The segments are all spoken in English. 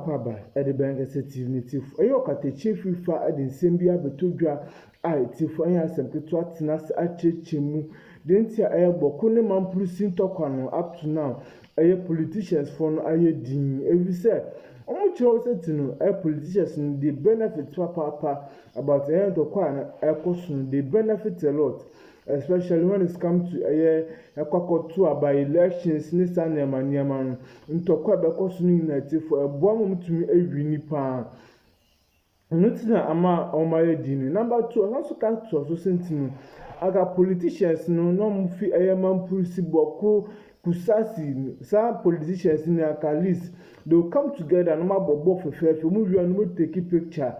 kwaba ede benga sensitive eyo kateche fifa ede nsembia betodwa tifo anya sempeto atena achechemu dentia Bawko ne mamprusi ntokwa up to now politicians for no aye din every say omo setino politicians they benefit papa about ntokwa na ekoso they benefit a lot, especially when it comes to ekwakotu about elections ni sanema niama ntokwa bekoso ni united for eboa mumtumi ewini pa nutina ama omaye dini. Number 2 also can to so sentinu aga politicians no mfi mamprusi Bawko kusasi sa politicians in a list they will come together no mabobo fefefe mu wi no take picture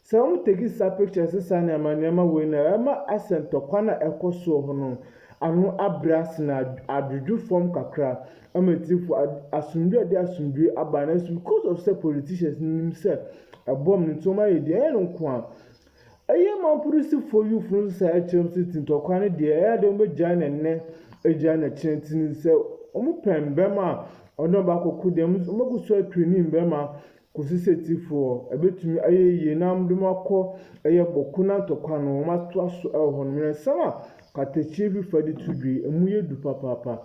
so we take this picture say na manema we na ma accent kwana ekoso ho no anu abras na adudu form kakra ametifu asundwe de asundwe abana because of say politicians themselves abom ntoma yedi eno kwa aye mamprusi for you from say chem to kwana de ya de mo jana ne ejana chentin say omo pembema ono ba koku dem omo guso atwini mbema kusiseti for ebetumi aye namdum akọ Bawko na tokwa no mato aso ho no sama katechi bi fadi tudwi emuye du papa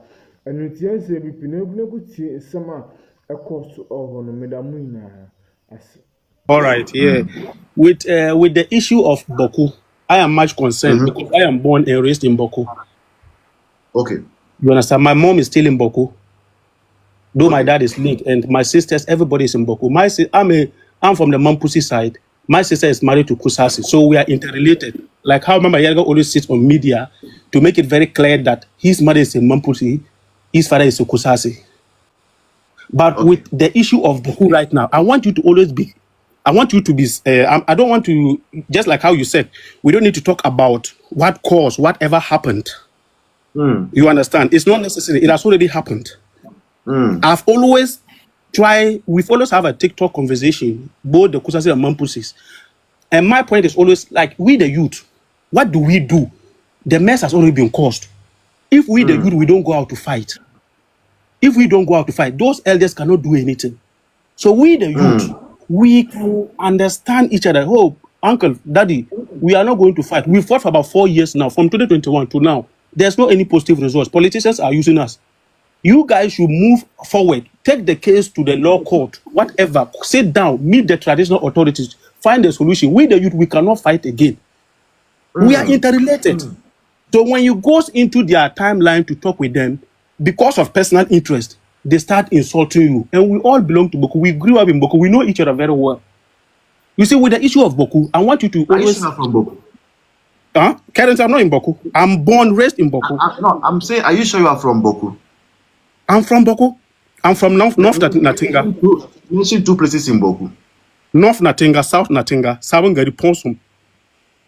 anutie se bi pinabuna gutie sama ekoso ho no medamu ina as. All right, yeah. With the issue of Boku, I am much concerned because I am born and raised in Boku. Okay. You understand? My mom is still in Boku, though my dad is linked, and my sisters, everybody is in Boku. I'm from the Mampusi side. My sister is married to Kusasi, so we are interrelated. Like how Mama Yaga always sits on media to make it very clear that his mother is a Mampusi, his father is a Kusasi. But with the issue of Boku right now, I want you to be, I don't want to, just like how you said, we don't need to talk about what caused, whatever happened. You understand? It's not necessary. It has already happened. I've always tried, we've always have a TikTok conversation, both the Kusasi and Mampusis. And my point is always like, we the youth, what do we do? The mess has already been caused. If we the youth, we don't go out to fight. If we don't go out to fight, those elders cannot do anything. So we the youth, we can understand each other. Oh, uncle, daddy, we are not going to fight. We fought for about 4 years now, from 2021 to now. There's no any positive results. Politicians are using us. You guys should move forward. Take the case to the law court, whatever. Sit down, meet the traditional authorities, find a solution. We the youth, we cannot fight again. We are interrelated. So when you go into their timeline to talk with them, because of personal interest, they start insulting you. And we all belong to Boku. We grew up in Boku. We know each other very well. You see, with the issue of Boku, I want you to always... Are you from Boku? Karen, I'm not in Boku. I'm born, raised in Boku. No, I'm saying, are you sure you are from Boku? I'm from Boku. I'm from North Natinga. Mention 2 places in Boku. North Natinga, South Natinga, Savangari Ponsum.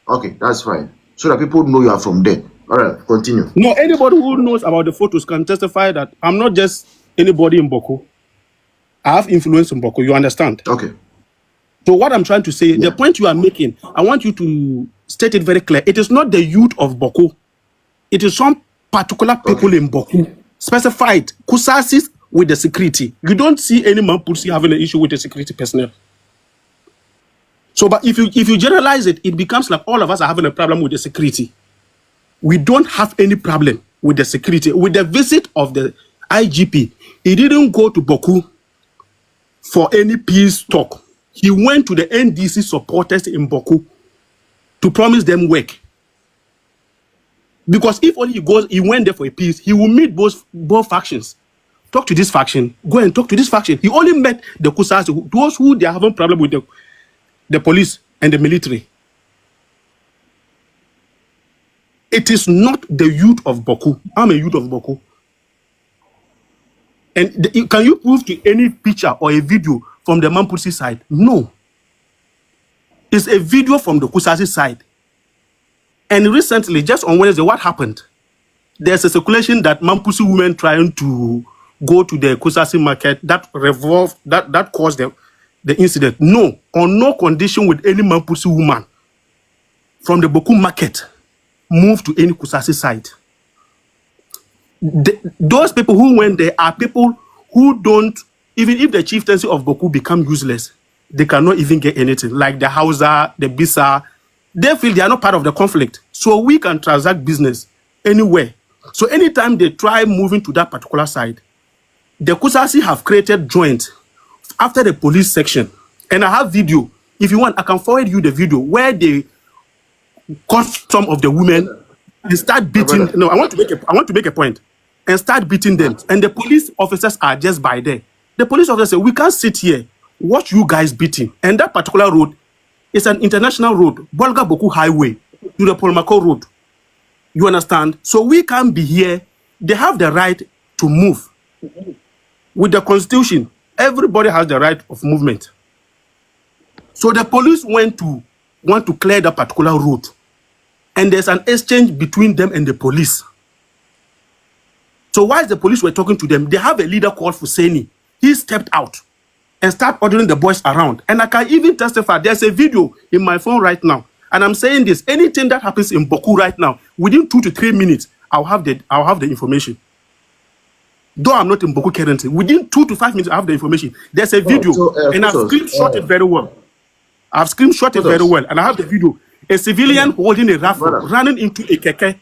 Okay, that's fine. So that people know you are from there. All right, continue. No, anybody who knows about the photos can testify that I'm not just anybody in Boku. I have influence in Boku, you understand? Okay. So what I'm trying to say, the point you are making, I want you to state it very clear. It is not the youth of Boku. It is some particular people in Boku. Specified. Kusasis with the security. You don't see any Mampusi having an issue with the security personnel. So, but if you generalize it, it becomes like all of us are having a problem with the security. We don't have any problem with the security. With the visit of the IGP, he didn't go to Boku for any peace talk. He went to the NDC supporters in Boku to promise them work. Because if only he went there for a peace, he will meet both factions. Talk to this faction, go and talk to this faction. He only met the Kusasi, those who they are having problem with the police and the military. It is not the youth of Boku. I'm a youth of Boku. And can you prove to any picture or a video from the Mampusi side? No. It's a video from the Kusasi side. And recently, just on Wednesday, what happened? There's a circulation that Mampusi women trying to go to the Kusasi market that caused the incident. No, on no condition with any Mampusi woman from the Boku market move to any Kusasi side. Those people who went there are people who don't even if the chieftaincy of Boku become useless, they cannot even get anything. Like the Hausa, the Bisa, they feel they are not part of the conflict. So we can transact business anywhere. So anytime they try moving to that particular side, the Kusasi have created joint after the police section. And I have video. If you want, I can forward you the video where they caught some of the women and start beating. No, I want to make a point. And start beating them. And the police officers are just by there. The police officers say, we can't sit here, watch you guys beating. And that particular road is an international road, Bolga Boku Highway, to the Polmako Road. You understand? So we can't be here. They have the right to move. With the constitution, everybody has the right of movement. So the police want to clear that particular road. And there's an exchange between them and the police. So while the police were talking to them, they have a leader called Fuseni. He stepped out and started ordering the boys around. And I can even testify. There's a video in my phone right now. And I'm saying this, anything that happens in Boku right now, within 2 to 3 minutes, I'll have the information. Though I'm not in Boku currently, within 2 to 5 minutes, I have the information. There's a video, and I've screenshot it very well. I've screenshot it very well, and I have the video. A civilian holding a rifle, running into a keke.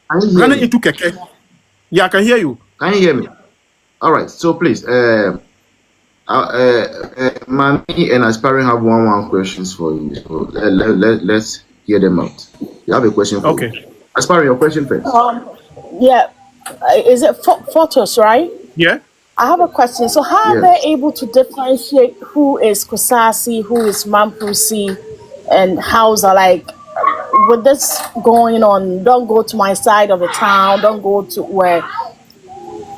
Running into keke. Yeah, I can hear you. Can you hear me? All right. So please, Mami and Aspiring have one questions for you. So let's hear them out. You have a question for me. Aspiring, your question first. Yeah. Is it photos, right? Yeah. I have a question. So how are they able to differentiate who is Kusasi, who is Mampusi, and Hausa? Like, with this going on, don't go to my side of the town, don't go to where.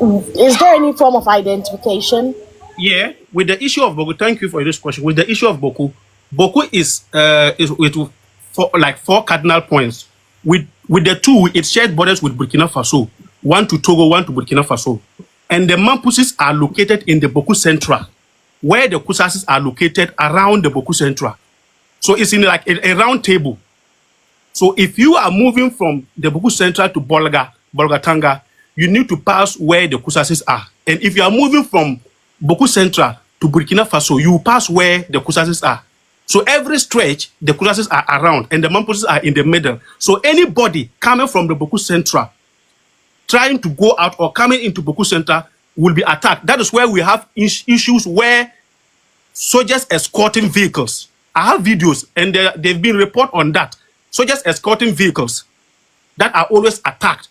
Is there any form of identification? Yeah, with the issue of Boku, thank you for this question. With the issue of Boku, Boku is with four cardinal points. With the two, it shared borders with Burkina Faso, one to Togo, one to Burkina Faso. And the Mampusis are located in the Boku Central, where the Kusasis are located around the Boku Central. So it's in like a round table. So if you are moving from the Boku Central to Bolgatanga, you need to pass where the Kusasis are. And if you are moving from Boku Central to Burkina Faso, you pass where the Kusasis are. So every stretch, the Kusasis are around and the Mampusis are in the middle. So anybody coming from the Boku Central, trying to go out or coming into Boku Central will be attacked. That is where we have issues where soldiers escorting vehicles. I have videos and they've been reported on that. Soldiers escorting vehicles that are always attacked.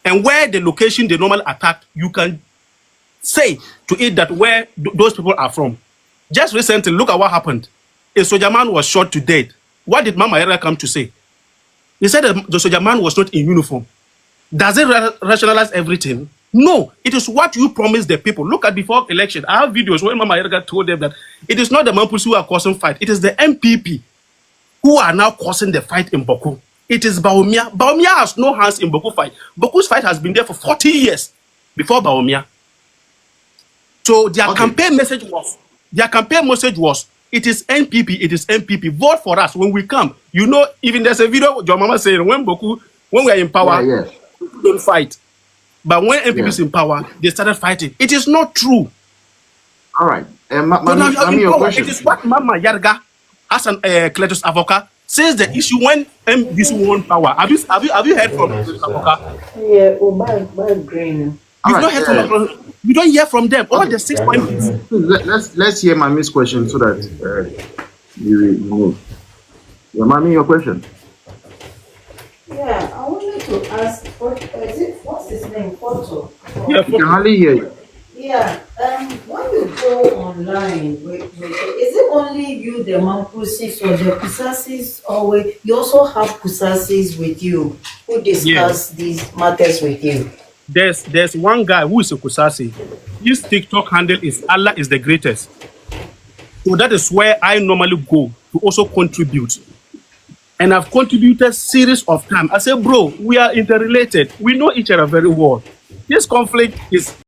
And where the location they normally attack, you can say to it that where those people are from. Just recently, look at what happened. A soldier man was shot to death. What did Mama Yara come to say? He said that the soldier man was not in uniform. Does it rationalize everything? No, it is what you promised the people. Look at before election. I have videos where Mama Yara told them that it is not the Mampusi who are causing fight. It is the MPP who are now causing the fight in Boku. It is Bawumia. Bawumia has no hands in Boku fight. Boku's fight has been there for 40 years before Bawumia. So their campaign message was, it is NPP, it is NPP. Vote for us when we come. You know, even there's a video your mama saying when we are in power, we don't fight. But when NPP is in power, they started fighting. It is not true. All right. Your question. It is what Mama Yarga, as an Cletus advocate, says the issue when NDC won power. Have you heard from Cletus advocate? Yeah, my brain. You've not heard from you don't hear from them. All the 6 points. Let's hear Mami's question so that you move. Yeah, Mami, your question. Yeah, I wanted to ask, what's his name? Photo. Yeah, you can hardly hear you. Yeah, when you go online, is it only you, the Mampusis, or the Kusasis, or you also have Kusasis with you who discuss these matters with you? There's one guy who is a Kusasi. His TikTok handle is Allah is the greatest. So that is where I normally go to also contribute. And I've contributed series of time. I say, bro, we are interrelated. We know each other very well. This conflict is